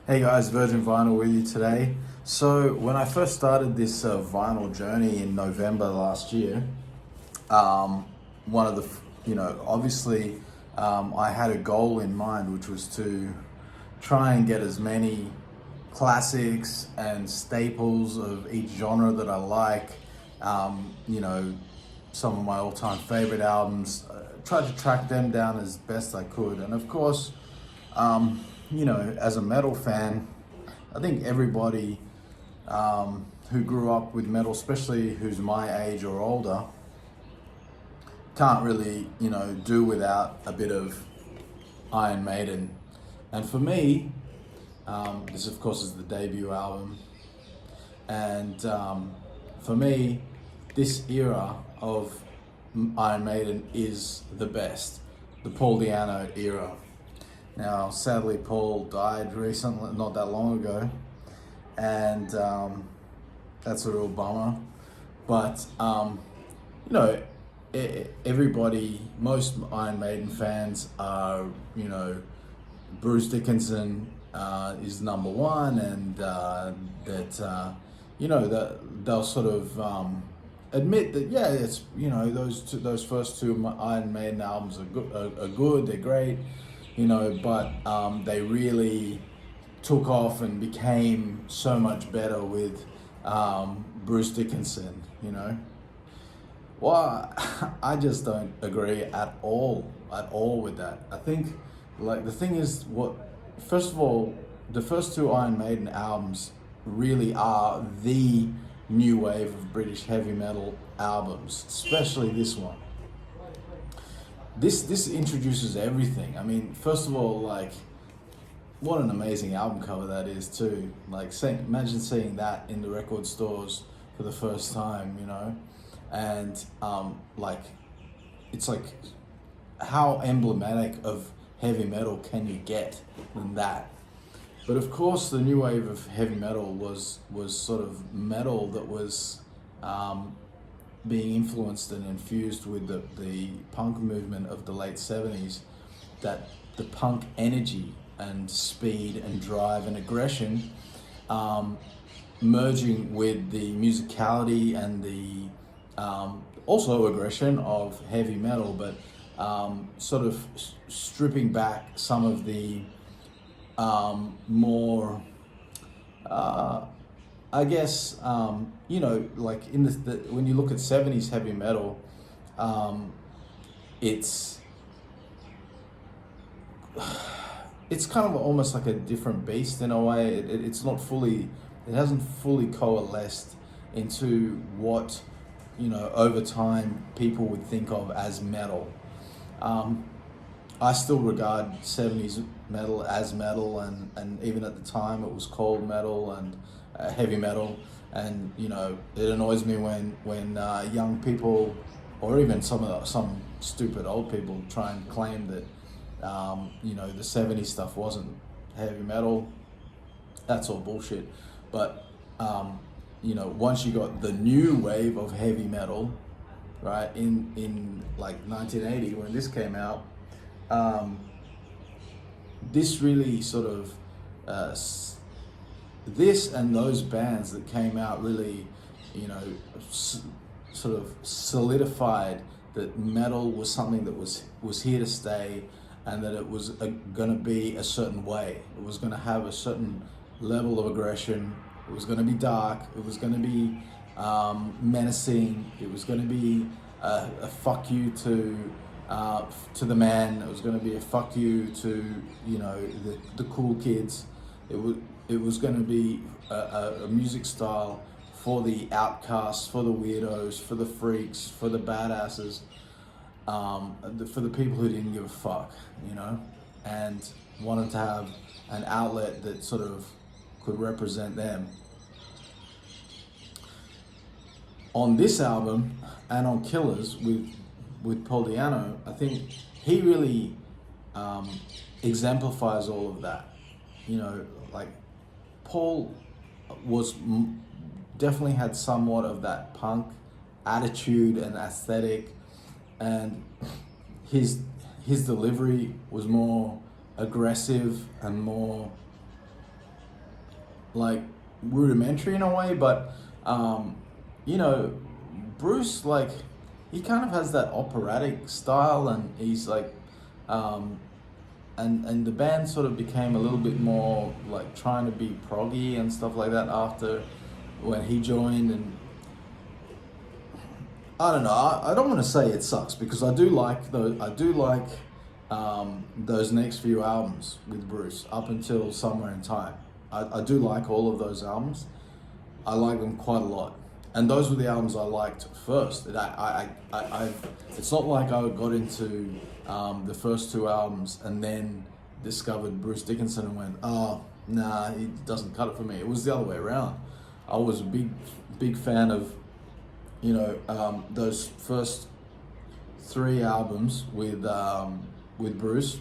Hey guys, Virgin Vinyl with you today. So when I first started this vinyl journey in November last year, one of the, obviously I had a goal in mind, which was to try and get as many classics and staples of each genre that I like, some of my all-time favorite albums, tried to track them down as best I could. And of course, as a metal fan, I think everybody who grew up with metal, especially who's my age or older, can't really, do without a bit of Iron Maiden. And for me, this of course is the debut album. And for me, this era of Iron Maiden is the best, the Paul Di'Anno era. Now, sadly, Paul died recently, not that long ago, and that's a real bummer. But everybody, most Iron Maiden fans are, Bruce Dickinson is number one, and that they'll sort of admit that it's those first two Iron Maiden albums are good, they're great. But they really took off and became so much better with Bruce Dickinson, Well, I just don't agree at all with that. I think, the thing is, first of all, the first two Iron Maiden albums really are the new wave of British heavy metal albums, especially this one. This introduces everything. I mean, first of all, what an amazing album cover that is too. Imagine seeing that in the record stores for the first time, and it's like, how emblematic of heavy metal can you get than that? But of course, the new wave of heavy metal was sort of metal that was being influenced and infused with the punk movement of the late 70s, that the punk energy and speed and drive and aggression merging with the musicality and the also aggression of heavy metal, but sort of stripping back some of the more I guess, in when you look at 70s heavy metal, it's kind of almost like a different beast in a way. It's not fully, it hasn't fully coalesced into what, over time people would think of as metal. I still regard 70s metal as metal, and even at the time it was called metal and heavy metal, and it annoys me when young people, or even some stupid old people, try and claim that the 70s stuff wasn't heavy metal. That's all bullshit. But once you got the new wave of heavy metal, right, in 1980 when this came out, this really sort of this and those bands that came out really, sort of solidified that metal was something that was here to stay, and that it was going to be a certain way. It was going to have a certain level of aggression. It was going to be dark. It was going to be menacing. It was going to be a fuck you to the man. It was going to be a fuck you to the cool kids. It was going to be a music style for the outcasts, for the weirdos, for the freaks, for the badasses, for the people who didn't give a fuck, and wanted to have an outlet that sort of could represent them. On this album and on Killers with Paul Di'Anno, I think he really exemplifies all of that. Paul was definitely had somewhat of that punk attitude and aesthetic, and his delivery was more aggressive and more like rudimentary in a way, but you know, Bruce, like, he kind of has that operatic style, and he's like, and the band sort of became a little bit more like trying to be proggy and stuff like that after when he joined. And I don't know, I don't want to say it sucks, because I do like those next few albums with Bruce up until Somewhere in Time. I do like all of those albums. I like them quite a lot, and those were the albums I liked first. It's not like I got into the first two albums and then discovered Bruce Dickinson and went, oh nah, he doesn't cut it for me. It was the other way around. I was a big fan of, you know, those first three albums with Bruce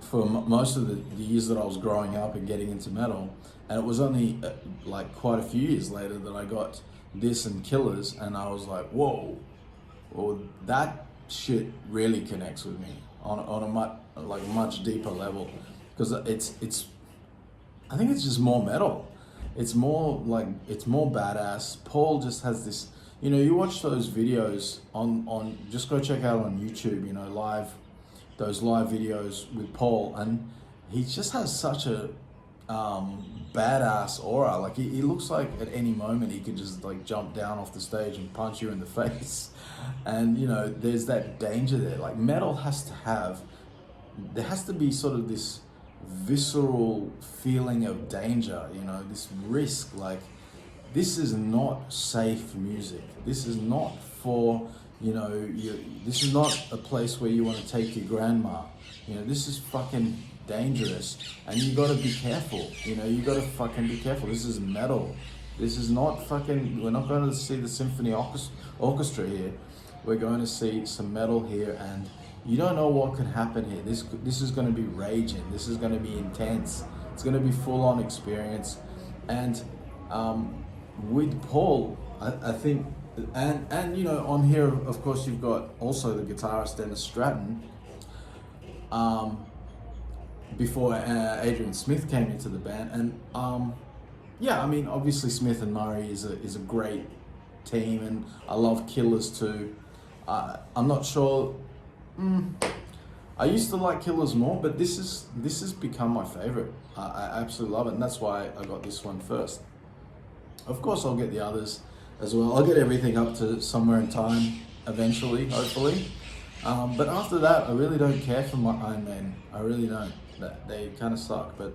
for most of the years that I was growing up and getting into metal. And it was only like quite a few years later that I got this and Killers, and I was like, whoa, well, that shit really connects with me on a much deeper level, because it's I think it's just more metal. It's more badass. Paul just has this, you know, you watch those videos on just go check out on YouTube, you know, those live videos with Paul, and he just has such a badass aura. Like he looks like at any moment he could just like jump down off the stage and punch you in the face. And you know, there's that danger there. Like metal there has to be sort of this visceral feeling of danger, you know, this risk. Like, this is not safe music. This is not for, you know, this is not a place where you want to take your grandma. You know, this is fucking dangerous, and you gotta be careful. You know, you gotta fucking be careful. This is metal. This is not fucking, we're not going to see the symphony orchestra here. We're going to see some metal here, and you don't know what could happen here. This is going to be raging. This is going to be intense. It's going to be full-on experience. And with Paul, I think, and you know, on here, of course, you've got also the guitarist Dennis Stratton. Before Adrian Smith came into the band, and yeah, I mean, obviously Smith and Murray is a great team, and I love Killers too. I'm not sure. I used to like Killers more, but this has become my favorite. I absolutely love it, and that's why I got this one first. Of course, I'll get the others as well. I'll get everything up to Somewhere in Time eventually, hopefully. But after that, I really don't care for my Iron Maiden. I really don't. They kind of suck. But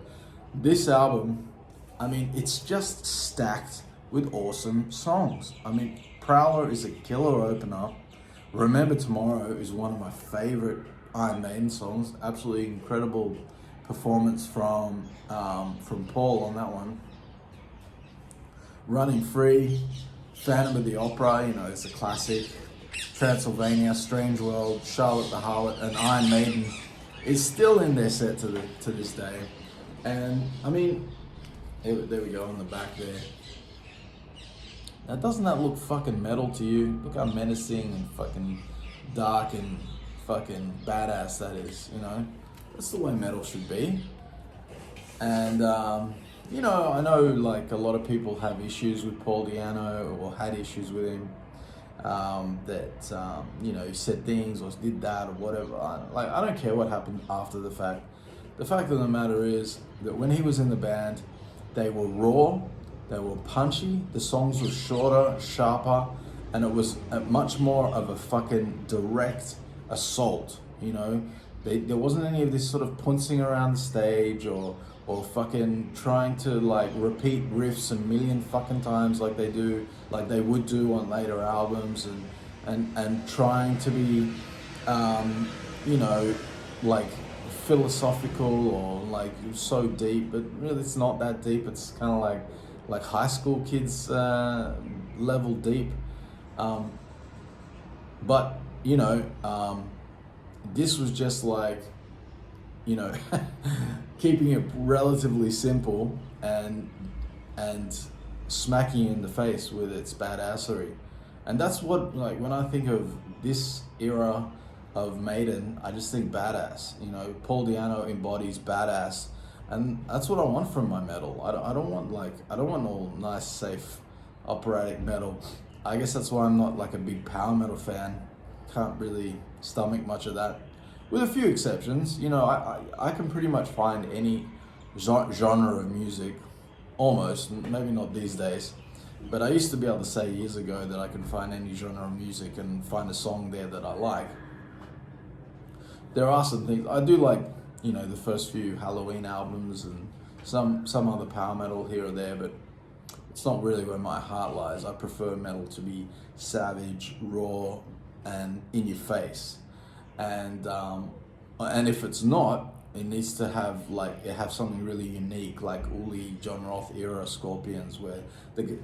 this album, I mean, it's just stacked with awesome songs. I mean, Prowler is a killer opener. Remember Tomorrow is one of my favorite Iron Maiden songs. Absolutely incredible performance from Paul on that one. Running Free, Phantom of the Opera, you know, it's a classic. Transylvania, Strange World, Charlotte the Harlot, and Iron Maiden is still in their set to this day. And I mean, there we go on the back there. Now, doesn't that look fucking metal to you? Look how menacing and fucking dark and fucking badass that is, you know? That's the way metal should be. And, you know, I know like a lot of people have issues with Paul Di'Anno, or had issues with him, that, you know, he said things or did that or whatever. I don't care what happened after the fact. The fact of the matter is that when he was in the band, they were raw, they were punchy, the songs were shorter, sharper, and it was much more of a fucking direct assault, you know? There wasn't any of this sort of pouncing around the stage or fucking trying to like repeat riffs a million fucking times like they would do on later albums, and trying to be, you know, like philosophical or like so deep, but really it's not that deep. It's kind of like high school kids level deep. But you know, this was just like, you know, keeping it relatively simple and smacking you in the face with its badassery. And that's what, like, when I think of this era of Maiden, I just think badass. You know, Paul Di'Anno embodies badass, And that's what I want from my metal. I don't want all nice, safe, operatic metal. I guess that's why I'm not like a big power metal fan. Can't really stomach much of that, with a few exceptions. You know, I can pretty much find any genre of music, almost, maybe not these days, but I used to be able to say years ago that I can find any genre of music and find a song there that I like. There are some things I do like, you know, the first few Halloween albums and some other power metal here or there, but it's not really where my heart lies. I prefer metal to be savage, raw, and in your face. And if it's not, it needs to have something really unique, like Uli, John Roth era Scorpions, where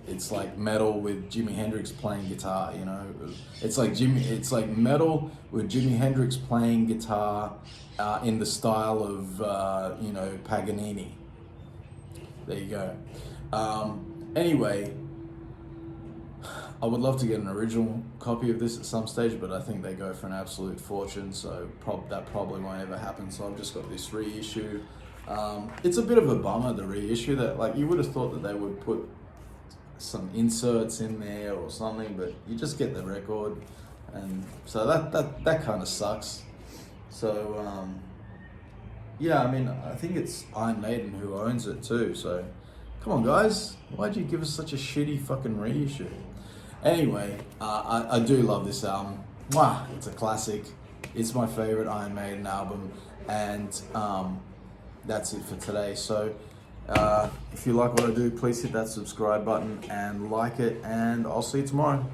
it's like metal with Jimi Hendrix playing guitar. You know, it's like metal with Jimi Hendrix playing guitar in the style of you know, Paganini. There you go. Anyway, I would love to get an original copy of this at some stage, but I think they go for an absolute fortune, so that probably won't ever happen. So I've just got this reissue. It's a bit of a bummer, the reissue, that like you would have thought that they would put some inserts in there or something, but you just get the record, and so that kind of sucks. So yeah, I mean, I think it's Iron Maiden who owns it too, so come on guys, why'd you give us such a shitty fucking reissue? Anyway, I do love this album. Mwah, it's a classic. It's my favorite Iron Maiden album, and that's it for today. So if you like what I do, please hit that subscribe button and like it, and I'll see you tomorrow.